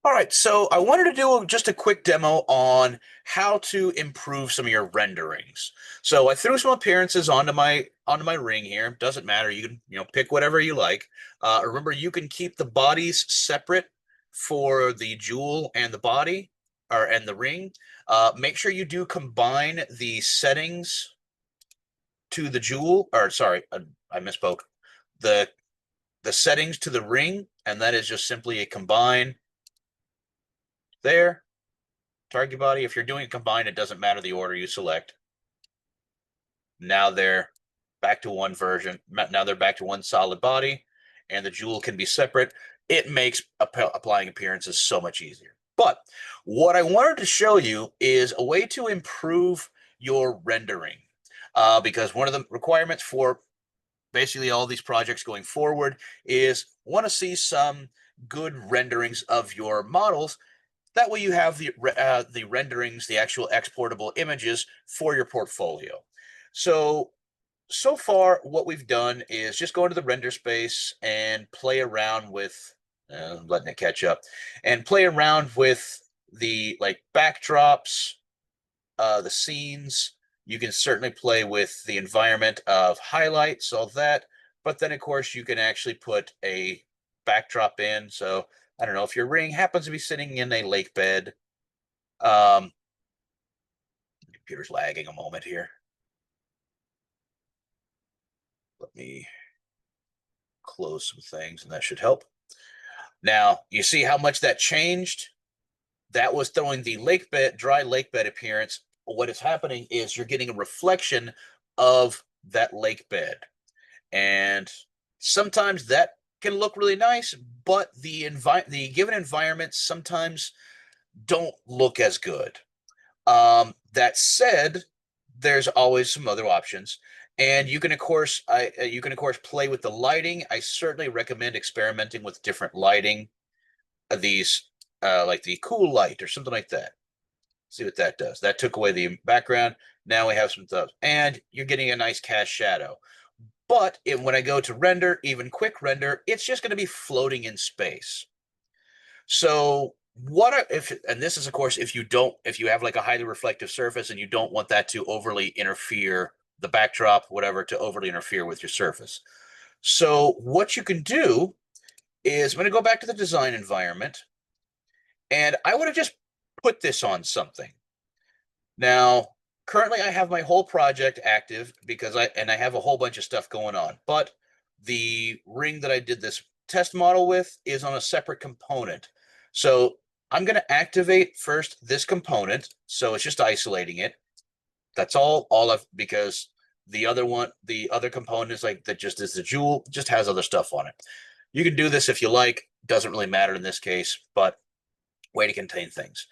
All right, so I wanted to do just a quick demo on how to improve some of your renderings. So I threw some appearances onto my ring here. Doesn't matter. You can pick whatever you like. Remember, you can keep the bodies separate for the jewel and the body, and the ring. Make sure you do combine the settings to the jewel, or sorry, I misspoke. The the settings to the ring, and that is just simply a combine there. Target body, if you're doing it combined, it doesn't matter the order you select. Now they're back to one version. Now they're back to one solid body, and the jewel can be separate. It makes applying appearances so much easier. But what I wanted to show you is a way to improve your rendering. Because one of the requirements for basically all these projects going forward is want to see some good renderings of your models. That way you have the renderings, the actual exportable images for your portfolio. So far, what we've done is just go into the render space and play around with letting it catch up, and play around with the like backdrops, the scenes. You can certainly play with the environment of highlights, all that. But then, of course, you can actually put a backdrop in. So I don't know if your ring happens to be sitting in a lake bed. Um, Computer's lagging a moment here. Let me close some things, and that should help. Now, you see how much that changed? That was throwing the lake bed, dry lake bed appearance. What is happening is you're getting a reflection of that lake bed. And sometimes that can look really nice, but the given environments sometimes don't look as good. That said, there's always some other options, and you can of course play with the lighting. I certainly recommend experimenting with different lighting. These like the cool light or something like that. See what that does. That took away the background. Now we have some stuff, and you're getting a nice cast shadow. But when I go to render, even quick render, it's just going to be floating in space. So if, and this is of course if you have like a highly reflective surface and you don't want that to overly interfere, the backdrop, whatever, to overly interfere with your surface. So what you can do is I'm going to go back to the design environment, and I would have just put this on something. Now, currently I have my whole project active because I have a whole bunch of stuff going on, but the ring that I did this test model with is on a separate component. So I'm going to activate first this component. So it's just isolating it. That's all of because the other component is like that just is the jewel, just has other stuff on it. You can do this if you like, doesn't really matter in this case, but way to contain things.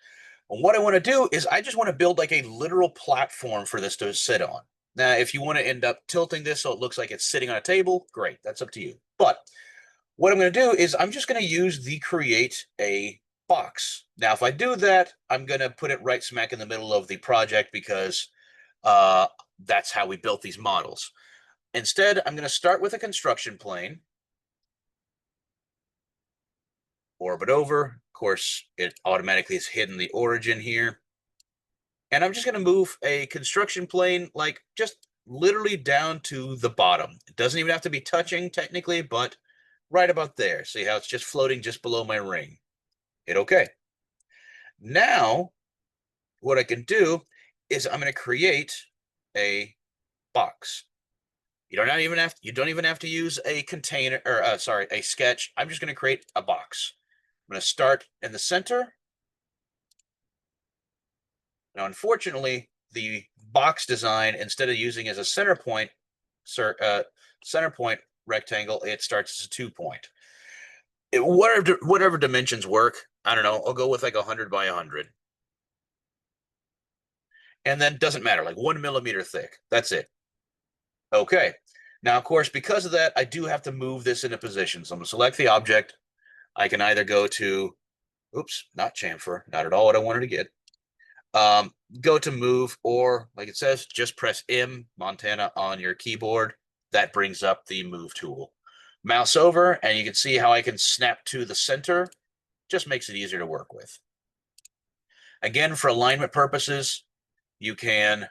And what I want to do is I just want to build like a literal platform for this to sit on. Now, if you want to end up tilting this so it looks like it's sitting on a table, great, that's up to you. But what I'm going to do is I'm just going to use the create a box. Now, if I do that, I'm going to put it right smack in the middle of the project because uh, that's how we built these models. Instead, I'm going to start with a construction plane, orbit over. Of course, it automatically has hidden the origin here. And I'm just going to move a construction plane like just literally down to the bottom. It doesn't even have to be touching technically, but right about there. See how it's just floating just below my ring. Hit OK. Now, what I can do is I'm going to create a box. You don't even have to use a container or sorry, a sketch. I'm just going to create a box. I'm going to start in the center. Now, unfortunately, the box design, instead of using as a center point rectangle, it starts as a 2 point. Whatever dimensions work, I don't know. I'll go with like 100 by 100, and then doesn't matter, like 1 millimeter thick. That's it. Okay. Now, of course, because of that, I do have to move this into position. So I'm going to select the object. I can either go to, oops, not chamfer, not at all what I wanted to get. Go to move, or like it says, just press M, Montana, on your keyboard. That brings up the move tool. Mouse over, and you can see how I can snap to the center Just makes it easier to work with. Again, for alignment purposes, you can,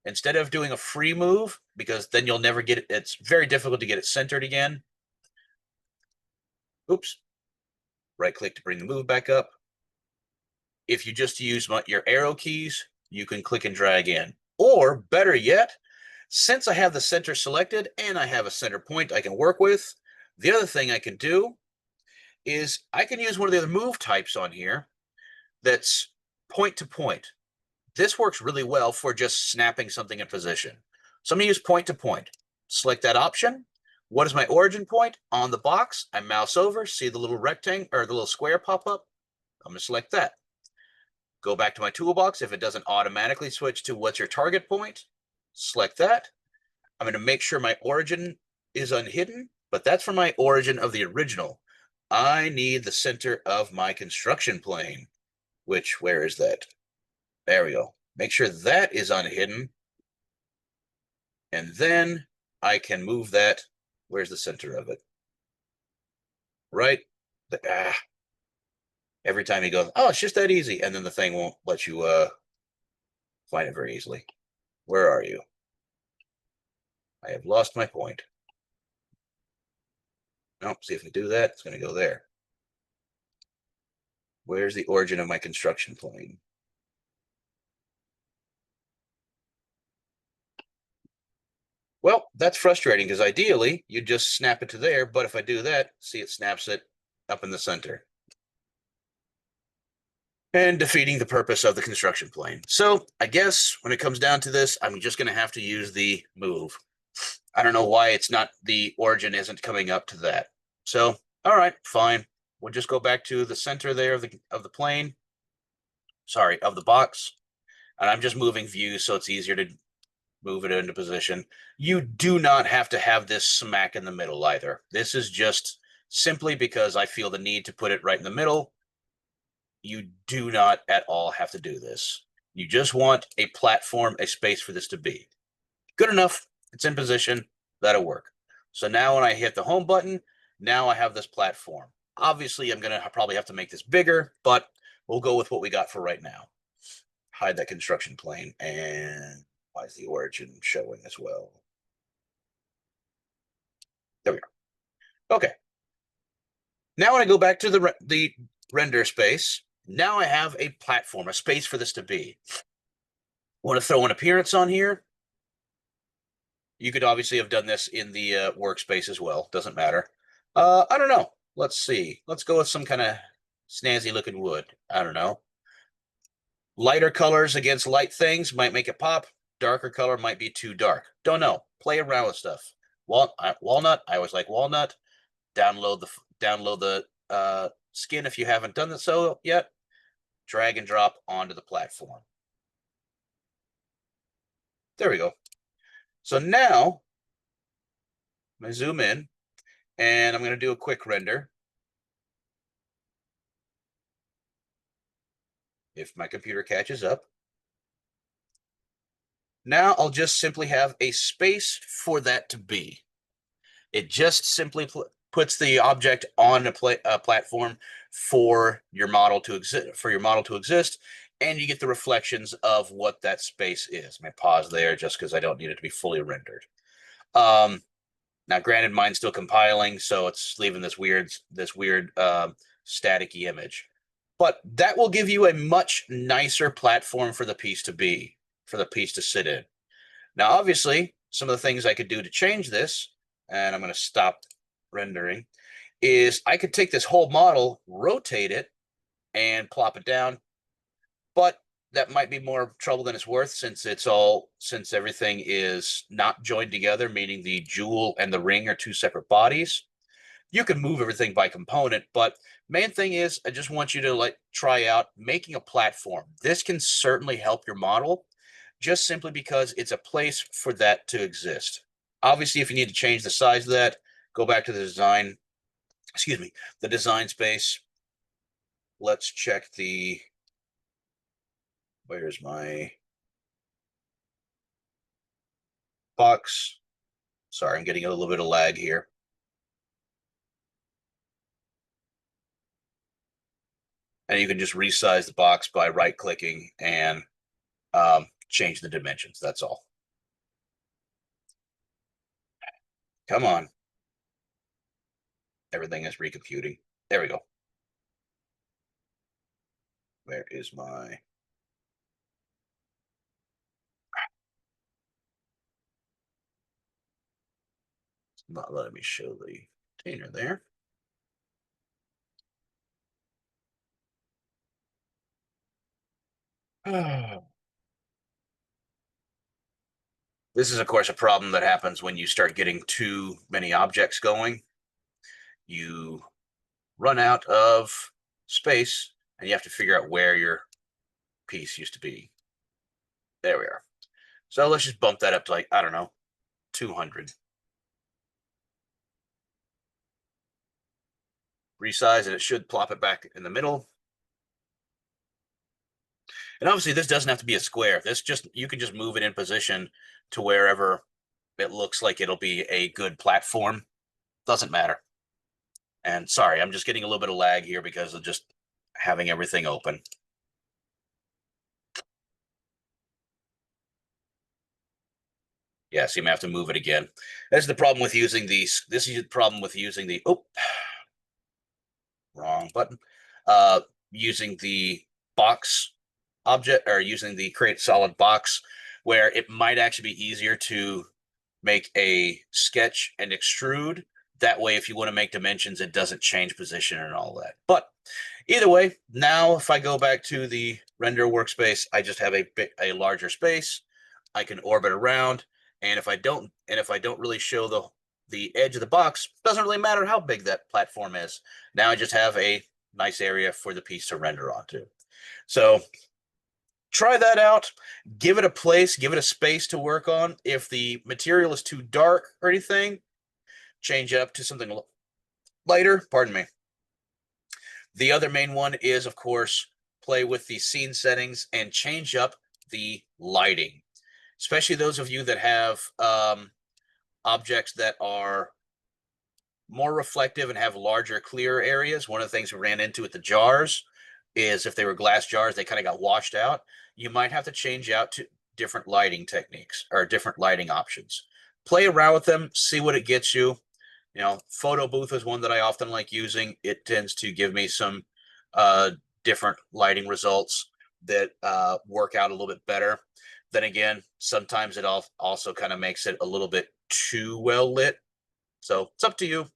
instead of doing a free move, because then you'll never get it, it's very difficult to get it centered again. Oops. Right click to bring the move back up. If you just use your arrow keys, you can click and drag in. Or better yet, since I have the center selected and I have a center point I can work with, the other thing I can do is I can use one of the other move types on here that's point to point. This works really well for just snapping something in position. So I'm going to use point to point. Select that option. What is my origin point? On the box, I mouse over, see the little rectangle or the little square pop up. I'm going to select that. Go back to my toolbox. If it doesn't automatically switch to what's your target point, select that. I'm going to make sure my origin is unhidden, but that's for my origin of the original. I need the center of my construction plane, which, where is that? There we go. Make sure that is unhidden. And then I can move that. Where's the center of it? Right? Every time you go, oh, it's just that easy. And then the thing won't let you find it very easily. Where are you? I have lost my point. Nope, see if I do that, it's going to go there. Where's the origin of my construction plane? Well, that's frustrating because ideally you just snap it to there, but if I do that, see, it snaps it up in the center. And defeating the purpose of the construction plane. So I guess when it comes down to this, I'm just going to have to use the move. I don't know why it's not, the origin isn't coming up to that. So, all right, fine. We'll just go back to the center there of the plane. Sorry, of the box. And I'm just moving views so it's easier to move it into position. You do not have to have this smack in the middle either. This is just simply because I feel the need to put it right in the middle. You do not at all have to do this. You just want a platform, a space for this to be. Good enough. It's in position. That'll work. So now when I hit the home button, now I have this platform. Obviously, I'm going to probably have to make this bigger, but we'll go with what we got for right now. Hide that construction plane. And why is the origin showing as well? There we go. Okay. Now when I go back to the render space, now I have a platform, a space for this to be. Want to throw an appearance on here? You could obviously have done this in the workspace as well. Doesn't matter. I don't know. Let's see. Let's go with some kind of snazzy looking wood. I don't know. Lighter colors against light things might make it pop. Darker color might be too dark. Don't know. Play around with stuff. Walnut. I always like walnut. Download the skin if you haven't done that so yet. Drag and drop onto the platform. There we go. So now I'm going to zoom in and I'm going to do a quick render. If my computer catches up. Now I'll just simply have a space for that to be. It just simply puts the object on a platform for your model to exist, and you get the reflections of what that space is. Let me pause there just because I don't need it to be fully rendered. Now, granted, mine's still compiling, so it's leaving this weird staticky image. But that will give you a much nicer platform for the piece to be, for the piece to sit in. Now, obviously, some of the things I could do to change this, and I'm going to stop rendering, is I could take this whole model, rotate it, and plop it down. But that might be more trouble than it's worth since everything is not joined together, meaning the jewel and the ring are two separate bodies. You can move everything by component, but main thing is I just want you to try out making a platform. This can certainly help your model just simply because it's a place for that to exist. Obviously, if you need to change the size of that, go back to the design space. Let's check where's my box? Sorry, I'm getting a little bit of lag here. And you can just resize the box by right-clicking and change the dimensions. That's all. Come on. Everything is recomputing. There we go. Where is my... It's not letting me show the container there. This is, of course, a problem that happens when you start getting too many objects going. You run out of space, and you have to figure out where your piece used to be. There we are. So let's just bump that up to, like, I don't know, 200. Resize, and it should plop it back in the middle. And obviously, this doesn't have to be a square. This just, you can just move it in position to wherever it looks like it'll be a good platform. Doesn't matter. And sorry, I'm just getting a little bit of lag here because of just having everything open. Yeah, so you may have to move it again. That's the problem with using these. This is the problem with using the, oh, wrong button. Using the box object, or using the create solid box, where it might actually be easier to make a sketch and extrude. That way, if you want to make dimensions, it doesn't change position and all that. But either way, now if I go back to the render workspace, I just have a larger space. I can orbit around, and if I don't really show the edge of the box, doesn't really matter how big that platform is. Now I just have a nice area for the piece to render onto. So try that out. Give it a place, give it a space to work on. If the material is too dark or anything, change up to something lighter. Pardon me. The other main one is, of course, play with the scene settings and change up the lighting, especially those of you that have objects that are more reflective and have larger, clear areas. One of the things we ran into with the jars is if they were glass jars, they kind of got washed out. You might have to change out to different lighting techniques or different lighting options. Play around with them, see what it gets you. You know, photo booth is one that I often like using. It tends to give me some different lighting results that work out a little bit better. Then again, sometimes it also kind of makes it a little bit too well lit. So it's up to you.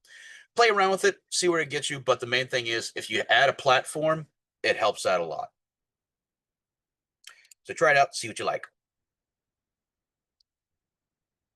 Play around with it, see where it gets you. But the main thing is, if you add a platform, it helps out a lot. So try it out, see what you like.